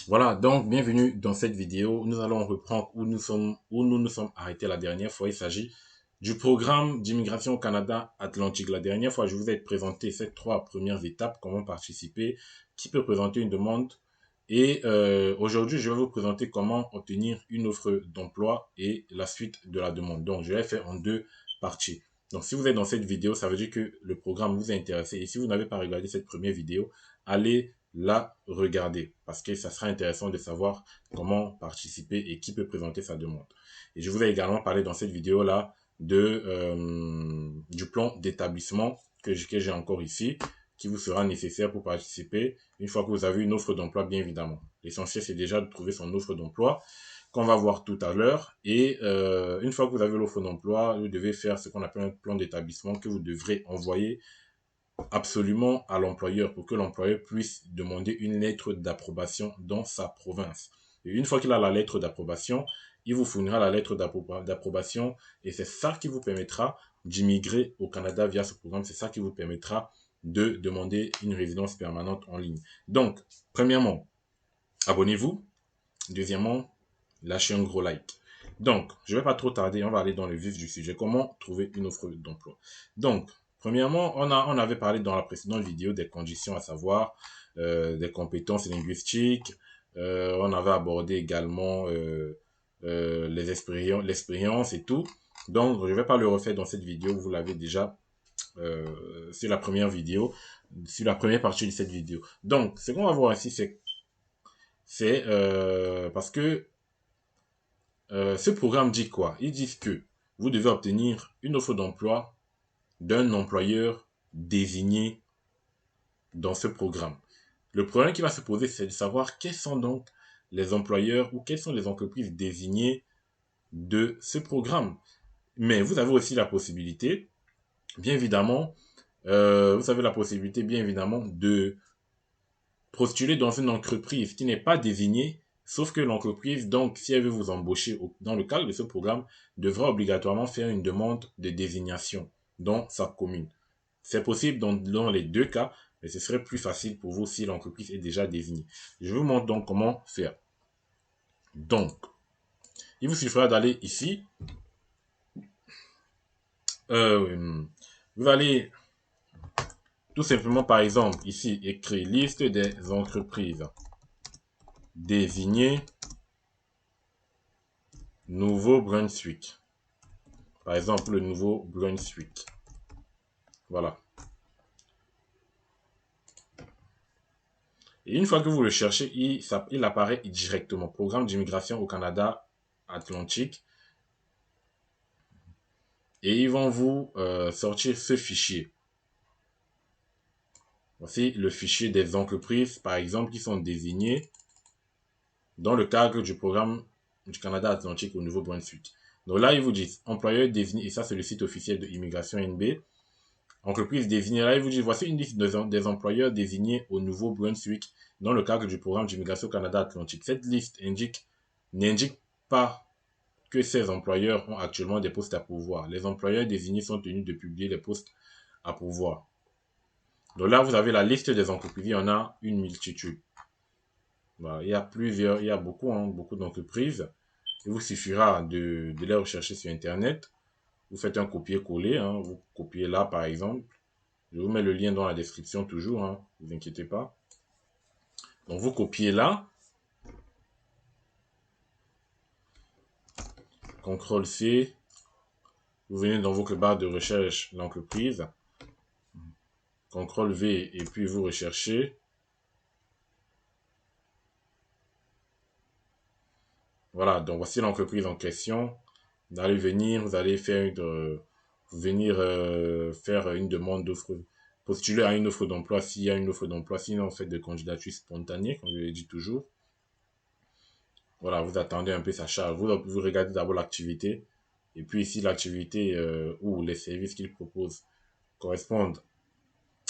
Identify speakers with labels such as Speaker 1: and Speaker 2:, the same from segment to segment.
Speaker 1: Voilà, donc bienvenue dans cette vidéo. Nous allons reprendre où nous nous sommes arrêtés la dernière fois. Il s'agit du programme d'immigration au Canada Atlantique. La dernière fois, je vous ai présenté ces trois premières étapes, comment participer, qui peut présenter une demande. Et aujourd'hui, je vais vous présenter comment obtenir une offre d'emploi et la suite de la demande. Donc, je vais faire en deux parties. Donc, si vous êtes dans cette vidéo, ça veut dire que le programme vous a intéressé. Et si vous n'avez pas regardé cette première vidéo, allez la regarder parce que ça sera intéressant de savoir comment participer et qui peut présenter sa demande. Et je vous ai également parlé dans cette vidéo-là du plan d'établissement que j'ai encore ici, qui vous sera nécessaire pour participer une fois que vous avez une offre d'emploi, bien évidemment. L'essentiel, c'est déjà de trouver son offre d'emploi qu'on va voir tout à l'heure. Et une fois que vous avez l'offre d'emploi, vous devez faire ce qu'on appelle un plan d'établissement que vous devrez envoyer absolument à l'employeur pour que l'employeur puisse demander une lettre d'approbation dans sa province. Et une fois qu'il a la lettre d'approbation, il vous fournira la lettre d'approbation et c'est ça qui vous permettra d'immigrer au Canada via ce programme. C'est ça qui vous permettra de demander une résidence permanente en ligne. Donc, premièrement, abonnez-vous. Deuxièmement, lâchez un gros like. Donc, je ne vais pas trop tarder, on va aller dans le vif du sujet. Comment trouver une offre d'emploi? Donc, premièrement, on avait parlé dans la précédente vidéo des conditions, à savoir des compétences linguistiques. On avait abordé également l'expérience et tout. Donc, je ne vais pas le refaire dans cette vidéo, vous l'avez déjà sur la première vidéo, sur la première partie de cette vidéo. Donc, ce qu'on va voir ici, c'est parce que ce programme dit quoi? Ils disent que vous devez obtenir une offre d'emploi d'un employeur désigné dans ce programme. Le problème qui va se poser, c'est de savoir quels sont donc les employeurs ou quelles sont les entreprises désignées de ce programme. Mais vous avez aussi la possibilité, bien évidemment, vous avez la possibilité, bien évidemment, de postuler dans une entreprise qui n'est pas désignée, sauf que l'entreprise, donc, si elle veut vous embaucher dans le cadre de ce programme, devra obligatoirement faire une demande de désignation dans sa commune. C'est possible dans les deux cas, mais ce serait plus facile pour vous si l'entreprise est déjà désignée. Je vous montre donc comment faire. Donc, il vous suffira d'aller ici. Vous allez tout simplement, par exemple, ici, écrire liste des entreprises désignées Nouveau-Brunswick. Par exemple, le Nouveau-Brunswick. Voilà. Et une fois que vous le cherchez, il apparaît directement. Programme d'immigration au Canada Atlantique. Et ils vont vous sortir ce fichier. Voici le fichier des entreprises, par exemple, qui sont désignées dans le cadre du programme du Canada Atlantique au Nouveau-Brunswick. Donc là, ils vous disent employeur désigné, et ça, c'est le site officiel de Immigration NB. Entreprise désignée, là, ils vous disent voici une liste des employeurs désignés au Nouveau-Brunswick dans le cadre du programme d'immigration Canada Atlantique. Cette liste n'indique pas que ces employeurs ont actuellement des postes à pourvoir. Les employeurs désignés sont tenus de publier les postes à pourvoir. Donc là, vous avez la liste des entreprises. Il y en a une multitude. Voilà, il y a plusieurs, il y a beaucoup, beaucoup d'entreprises. Il vous suffira de les rechercher sur Internet. Vous faites un copier-coller. Vous copiez là, par exemple. Je vous mets le lien dans la description toujours. Ne vous inquiétez pas. Donc, vous copiez là. CTRL-C. Vous venez dans votre barre de recherche l'entreprise. CTRL-V et puis vous recherchez. Voilà, donc voici l'entreprise en question. Vous allez venir, vous allez faire faire une demande d'offre, postuler à une offre d'emploi s'il y a une offre d'emploi, sinon faites des candidatures spontanées, comme je l'ai dit toujours. Voilà, vous attendez un peu sa charge. Vous regardez d'abord l'activité. Et puis si l'activité ou les services qu'il propose correspondent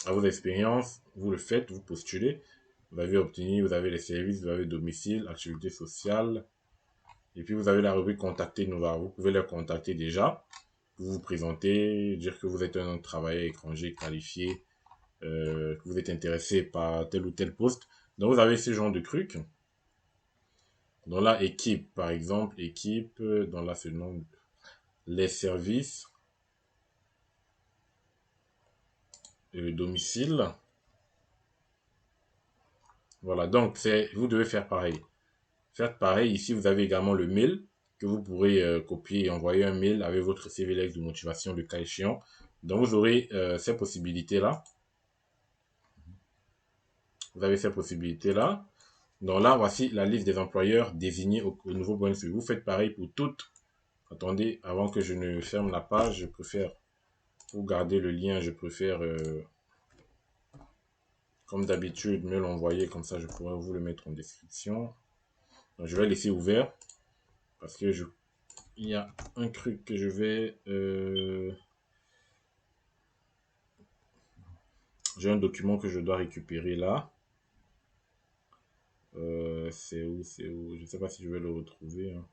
Speaker 1: à vos expériences, vous le faites, vous postulez. Vous avez obtenu, vous avez les services, vous avez domicile, activité sociale. Et puis vous avez la rubrique contacter nous. Vous pouvez les contacter déjà. Vous vous présentez, dire que vous êtes un travailleur étranger qualifié, que vous êtes intéressé par tel ou tel poste. Donc vous avez ce genre de trucs. Dans la équipe, par exemple, équipe, dans là, c'est le nom, les services et le domicile. Voilà, donc vous devez faire pareil. Faites pareil, ici vous avez également le mail que vous pourrez copier et envoyer un mail avec votre CV de motivation, le cas échéant. Donc vous aurez ces possibilités-là. Vous avez ces possibilités-là. Donc là, voici la liste des employeurs désignés au Nouveau-Brunswick. Vous faites pareil pour toutes. Attendez, avant que je ne ferme la page, je préfère, pour garder le lien, je préfère, comme d'habitude, me l'envoyer. Comme ça, je pourrais vous le mettre en description. Donc, je vais laisser ouvert parce que il y a un truc que je vais... j'ai un document que je dois récupérer là. C'est où? Je ne sais pas si je vais le retrouver. Hein.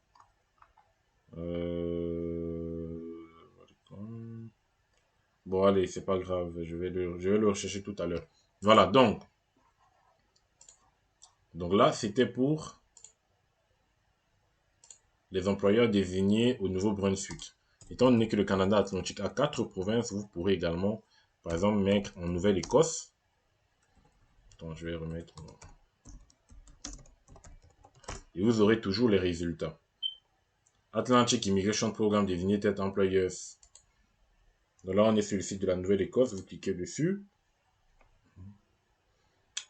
Speaker 1: Bon, allez, c'est pas grave. Je vais le rechercher tout à l'heure. Voilà, donc là, c'était pour les employeurs désignés au Nouveau-Brunswick. Étant donné que le Canada Atlantique a 4 provinces, vous pourrez également, par exemple, mettre en Nouvelle-Écosse. Attends, je vais remettre. Et vous aurez toujours les résultats. Atlantic Immigration Program Designated Employers. Donc là, on est sur le site de la Nouvelle-Écosse. Vous cliquez dessus.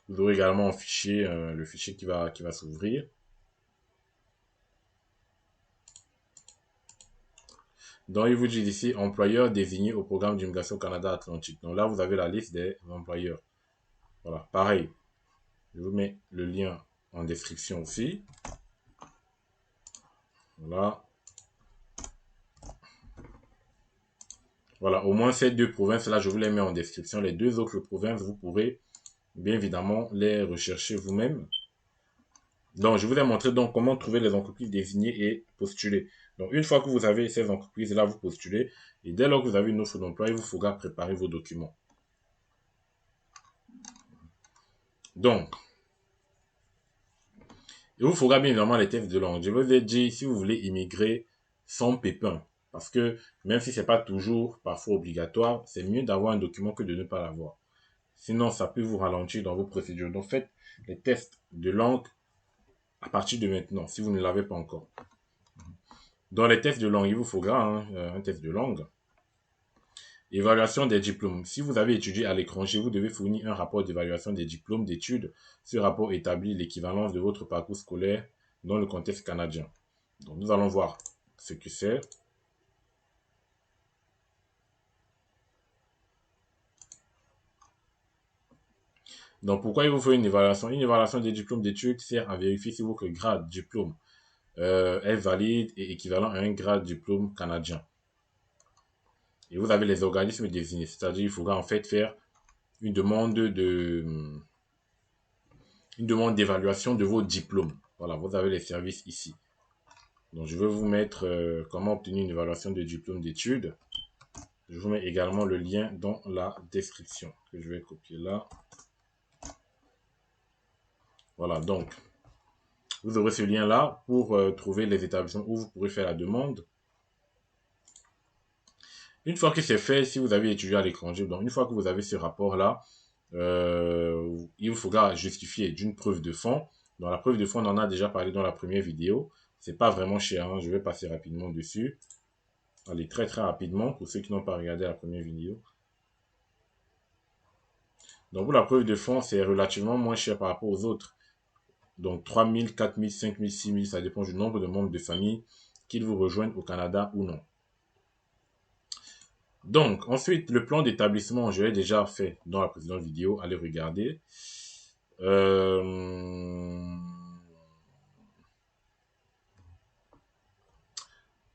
Speaker 1: Vous aurez également un fichier, le fichier qui va s'ouvrir. Donc, il vous dit ici, employeurs désignés au programme d'immigration Canada Atlantique. Donc là, vous avez la liste des employeurs. Voilà, pareil. Je vous mets le lien en description aussi. Voilà. Voilà, au moins ces deux provinces-là, je vous les mets en description. Les deux autres provinces, vous pourrez bien évidemment les rechercher vous-même. Donc, je vous ai montré donc comment trouver les entreprises désignées et postuler. Donc, une fois que vous avez ces entreprises-là, vous postulez. Et dès lors que vous avez une offre d'emploi, il vous faudra préparer vos documents. Donc, il vous faudra bien évidemment les tests de langue. Je vous ai dit, si vous voulez immigrer sans pépin, parce que même si ce n'est pas toujours parfois obligatoire, c'est mieux d'avoir un document que de ne pas l'avoir. Sinon, ça peut vous ralentir dans vos procédures. Donc, faites les tests de langue à partir de maintenant, si vous ne l'avez pas encore. Dans les tests de langue, il vous faudra un test de langue. Évaluation des diplômes. Si vous avez étudié à l'étranger, vous devez fournir un rapport d'évaluation des diplômes d'études. Ce rapport établit l'équivalence de votre parcours scolaire dans le contexte canadien. Donc, nous allons voir ce que c'est. Donc, pourquoi il vous faut une évaluation? Une évaluation des diplômes d'études sert à vérifier si votre grade diplôme est valide et équivalent à un grade diplôme canadien. Et vous avez les organismes désignés, c'est-à-dire il faudra en fait faire une demande d'évaluation de vos diplômes. Voilà, vous avez les services ici. Donc, je vais vous mettre comment obtenir une évaluation de diplôme d'études. Je vous mets également le lien dans la description que je vais copier là. Voilà, donc, vous aurez ce lien-là pour trouver les établissements où vous pourrez faire la demande. Une fois que c'est fait, si vous avez étudié à l'étranger, donc une fois que vous avez ce rapport-là, il vous faudra justifier d'une preuve de fonds. Dans la preuve de fonds, on en a déjà parlé dans la première vidéo. C'est pas vraiment cher, hein, je vais passer rapidement dessus. Allez, très très rapidement pour ceux qui n'ont pas regardé la première vidéo. Donc pour la preuve de fonds, c'est relativement moins cher par rapport aux autres. Donc 3 000, 4 000, 5 000, 6 000, ça dépend du nombre de membres de famille qu'ils vous rejoignent au Canada ou non. Donc, ensuite, le plan d'établissement, je l'ai déjà fait dans la précédente vidéo. Allez regarder.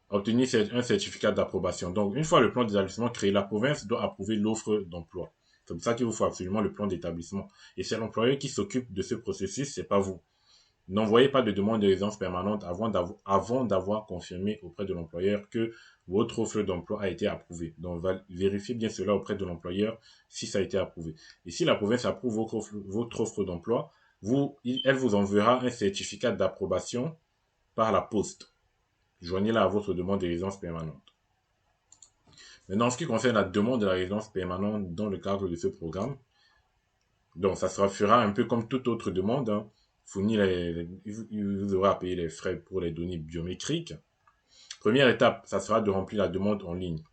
Speaker 1: Obtenir un certificat d'approbation. Donc, une fois le plan d'établissement créé, la province doit approuver l'offre d'emploi. C'est pour ça qu'il vous faut absolument le plan d'établissement. Et c'est l'employeur qui s'occupe de ce processus, c'est pas vous. N'envoyez pas de demande de résidence permanente avant d'avoir confirmé auprès de l'employeur que votre offre d'emploi a été approuvée. Donc, vérifiez bien cela auprès de l'employeur si ça a été approuvé. Et si la province approuve votre offre d'emploi, elle vous enverra un certificat d'approbation par la poste. Joignez-la à votre demande de résidence permanente. Maintenant, en ce qui concerne la demande de la résidence permanente dans le cadre de ce programme, donc ça se fera un peu comme toute autre demande. Hein. Vous aurez à payer les frais pour les données biométriques. Première étape, ça sera de remplir la demande en ligne.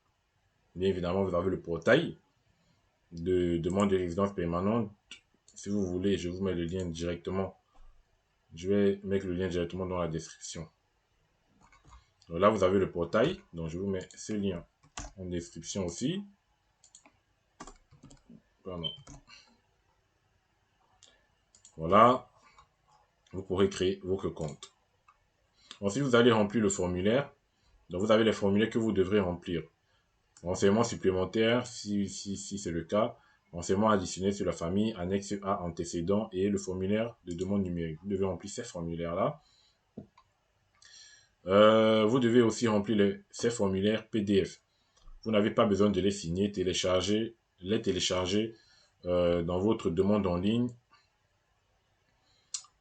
Speaker 1: Bien évidemment, vous avez le portail de demande de résidence permanente. Si vous voulez, je vous mets le lien directement. Je vais mettre le lien directement dans la description. Donc là, vous avez le portail. Donc, je vous mets ce lien en description aussi. Pardon. Voilà. Vous pourrez créer votre compte. Ensuite, vous allez remplir le formulaire. Donc, vous avez les formulaires que vous devrez remplir. Renseignements supplémentaires, si c'est le cas. Renseignements additionnels sur la famille, annexe A antécédent et le formulaire de demande numérique. Vous devez remplir ces formulaires-là. Vous devez aussi remplir ces formulaires PDF. Vous n'avez pas besoin de les signer, les télécharger dans votre demande en ligne.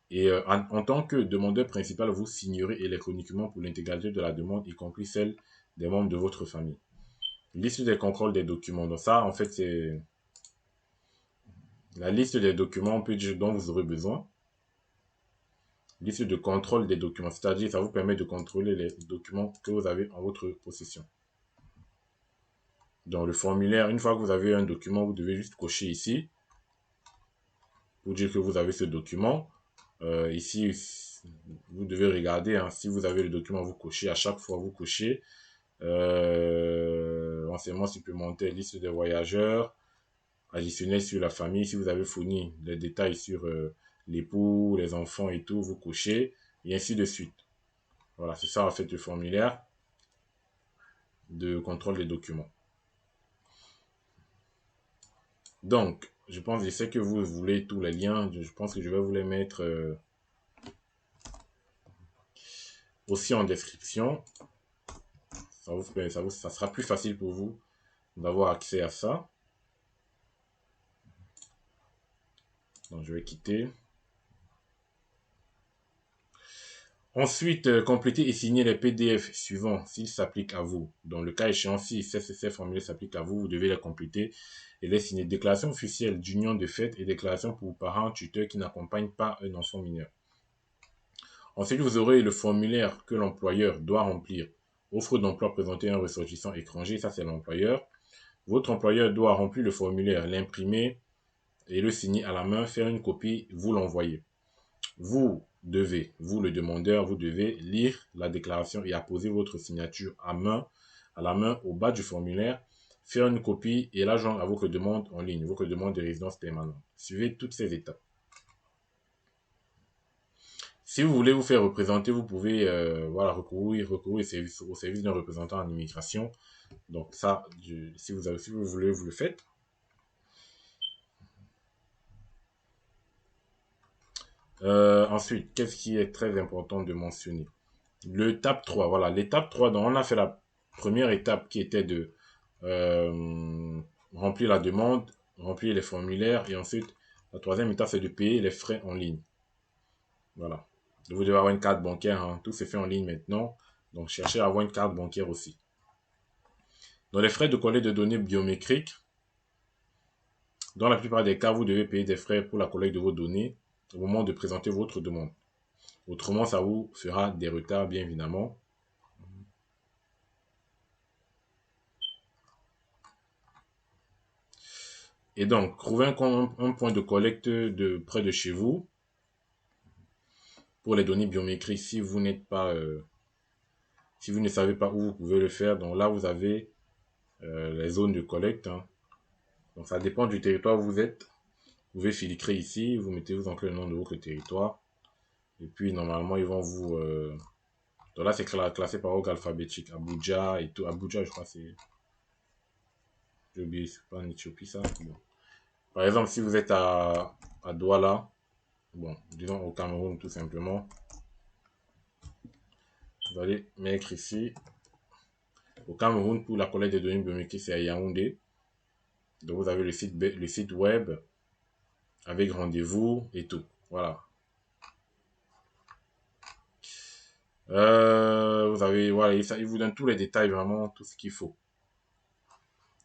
Speaker 1: Et en tant que demandeur principal, vous signerez électroniquement pour l'intégralité de la demande, y compris celle des membres de votre famille. Liste des contrôles des documents. Donc ça, en fait, c'est la liste des documents dont vous aurez besoin. Liste de contrôle des documents, c'est-à-dire ça vous permet de contrôler les documents que vous avez en votre possession. Dans le formulaire, une fois que vous avez un document, vous devez juste cocher ici pour dire que vous avez ce document. Ici, vous devez regarder, hein, si vous avez le document, vous cochez. À chaque fois, vous cochez. Renseignements supplémentaires, liste des voyageurs, additionnel sur la famille. Si vous avez fourni les détails sur l'époux, les enfants et tout, vous cochez. Et ainsi de suite. Voilà, c'est ça en fait le formulaire de contrôle des documents. Donc, je sais que vous voulez tous les liens. Je pense que je vais vous les mettre aussi en description. Ça sera plus facile pour vous d'avoir accès à ça. Donc, je vais quitter. Ensuite, compléter et signer les PDF suivants s'ils s'appliquent à vous. Dans le cas échéant, si ces formulaires s'appliquent à vous, vous devez les compléter et les signer. Déclaration officielle d'union de fait et déclaration pour parents tuteurs qui n'accompagnent pas un enfant mineur. Ensuite, vous aurez le formulaire que l'employeur doit remplir. Offre d'emploi présentée à un ressortissant étranger, ça c'est l'employeur. Votre employeur doit remplir le formulaire, l'imprimer et le signer à la main, faire une copie, vous l'envoyer. Vous le demandeur, vous devez lire la déclaration et apposer votre signature à la main au bas du formulaire, faire une copie et la joindre à votre demande en ligne, votre demande de résidence permanente. Suivez toutes ces étapes. Si vous voulez vous faire représenter, vous pouvez recourir au service d'un représentant en immigration. Donc ça, si vous voulez, vous le faites. Ensuite, qu'est-ce qui est très important de mentionner? L'étape 3, voilà. L'étape 3, donc on a fait la première étape qui était de remplir la demande, remplir les formulaires et ensuite, la troisième étape, c'est de payer les frais en ligne. Voilà. Vous devez avoir une carte bancaire, hein. Tout se fait en ligne maintenant. Donc, cherchez à avoir une carte bancaire aussi. Dans les frais de collecte de données biométriques, dans la plupart des cas, vous devez payer des frais pour la collecte de vos données au moment de présenter votre demande. Autrement, ça vous fera des retards, bien évidemment. Et donc, trouvez un point de collecte près de chez vous pour les données biométriques. Si vous n'êtes pas, si vous ne savez pas où vous pouvez le faire, donc là, vous avez les zones de collecte. Hein. Donc, ça dépend du territoire où vous êtes. Vous pouvez filtrer ici, vous entrez le nom de votre territoire. Et puis, normalement, ils vont vous... Donc là, c'est classé par ordre alphabétique. Abuja et tout. Abuja, je crois, c'est... J'ai oublié, c'est pas en Éthiopie, ça. Bon. Par exemple, si vous êtes à Douala, bon, disons au Cameroun, tout simplement, vous allez mettre ici, au Cameroun, pour la collecte des données biométriques, c'est à Yaoundé. Donc, vous avez le site web avec rendez-vous et tout. Voilà. Vous avez, voilà, il vous donne tous les détails, vraiment, tout ce qu'il faut.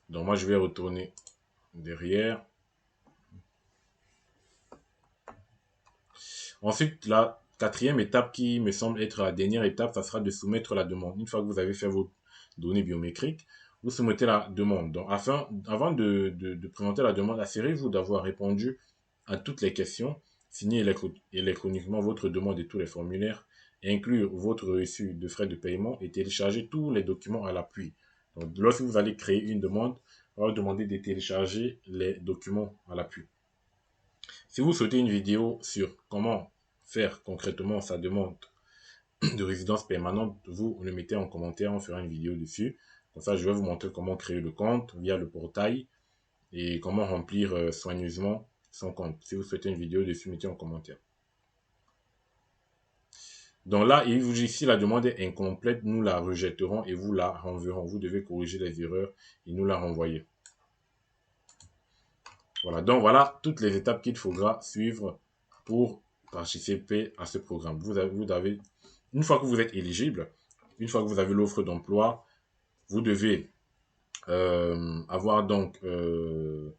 Speaker 1: Donc, moi, je vais retourner derrière. Ensuite, la quatrième étape qui me semble être la dernière étape, ça sera de soumettre la demande. Une fois que vous avez fait vos données biométriques, vous soumettez la demande. Donc, avant de présenter la demande, assurez-vous d'avoir répondu à toutes les questions, signer électroniquement votre demande et tous les formulaires, inclure votre reçu de frais de paiement et télécharger tous les documents à l'appui. Donc, lorsque vous allez créer une demande, on va vous demander de télécharger les documents à l'appui. Si vous souhaitez une vidéo sur comment faire concrètement sa demande de résidence permanente, vous le mettez en commentaire, on fera une vidéo dessus. Comme ça, je vais vous montrer comment créer le compte via le portail et comment remplir soigneusement son compte. Si vous souhaitez une vidéo dessus, mettez en commentaire. Donc là, il vous dit ici, la demande est incomplète, nous la rejetterons et vous la renverrons. Vous devez corriger les erreurs et nous la renvoyer. Voilà, donc voilà toutes les étapes qu'il faudra suivre pour participer à ce programme. Une fois que vous êtes éligible, une fois que vous avez l'offre d'emploi, vous devez avoir donc, une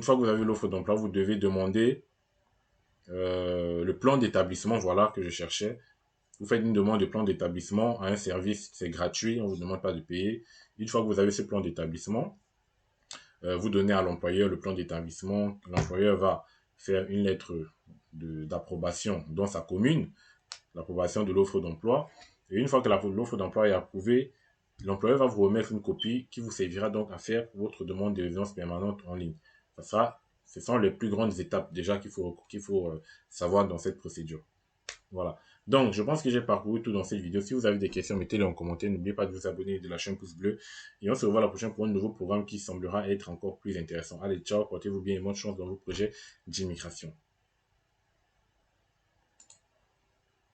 Speaker 1: fois que vous avez l'offre d'emploi, vous devez demander le plan d'établissement, voilà, que je cherchais. Vous faites une demande de plan d'établissement à un service, c'est gratuit, on ne vous demande pas de payer. Une fois que vous avez ce plan d'établissement, vous donnez à l'employeur le plan d'établissement. L'employeur va faire une lettre d'approbation dans sa commune, l'approbation de l'offre d'emploi. Et une fois que l'offre d'emploi est approuvée, l'employeur va vous remettre une copie qui vous servira donc à faire votre demande de résidence permanente en ligne. Ce sont les plus grandes étapes déjà qu'il faut savoir dans cette procédure. Voilà. Donc, je pense que j'ai parcouru tout dans cette vidéo. Si vous avez des questions, mettez-les en commentaire. N'oubliez pas de vous abonner et de lâcher un pouce bleu. Et on se revoit la prochaine pour un nouveau programme qui semblera être encore plus intéressant. Allez, ciao, portez-vous bien et bonne chance dans vos projets d'immigration.